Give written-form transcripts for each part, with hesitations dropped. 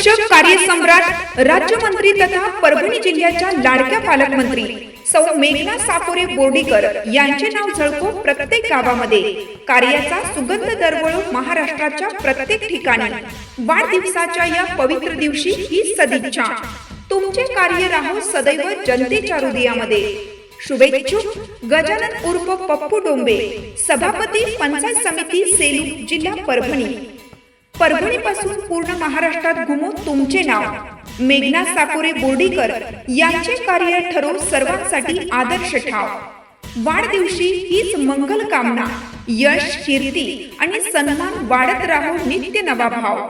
अध्यक्ष कार्यसम्राट राज्यमंत्री तथा परभणी जिल्ह्याच्या लाडक्या पालकमंत्री सौ मेघना साकोरे बोर्डीकर यांचे नाव झळको प्रत्येक गावामध्ये। कार्याचा सुगंध दरवळो महाराष्ट्राच्या प्रत्येक ठिकाणी। वाढदिवसाच्या या पवित्र दिवशी ही सदिच्छा। तुमचे कार्य राहो सदैव जनतेच्या हृदयामध्ये। शुभेच्छुक गजानन उर्फ पप्पू डोंबे, सभापती पंचायत समिती सेलू, जिल्हा परभणी। परभणीपासून पूर्ण महाराष्ट्रात घुमो तुमचे नाव। मेघना साकोरे बोर्डीकर यांचे कार्य ठरो सर्वांसाठी आदर्श ठाव। वाढदिवशी हीच मंगल कामना, यश, कीर्ती आणि सन्मान वाढत राहो नित्य नवा भाव।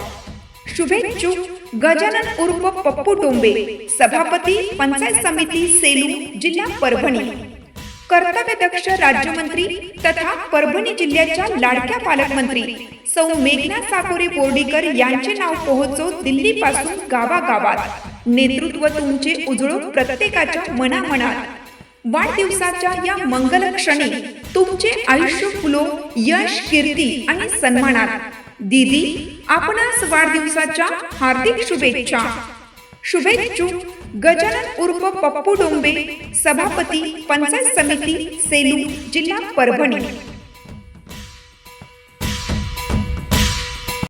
शुभेच्छुक गजानन उर्फ पप्पू डोंबे, सभापती पंचायत समिती सेलू, जिल्हा परभणी। कर्तव्यदक्ष राज्यमंत्री तथा परभणी जिल्ह्याच्या लाडक्या पालकमंत्री सौ मेघना साकोरे बोर्डीकर यांचे नाव पोहोचो दिल्लीपासून गावागावात। नेतृत्व तुमचे उजळो प्रत्येकाच्या मनामनात। वाढदिवसाच्या या मंगल क्षणी तुमचे आयुष्य फुलो यश, कीर्ती आणि सन्मानात। दीदी, आपणास वाढदिवसाच्या हार्दिक शुभेच्छा। शुभेच्छुक गजानन उर्फ पप्पू डोंबे, सभापती पंचायत समिती सेलू, जिल्हा परभणी।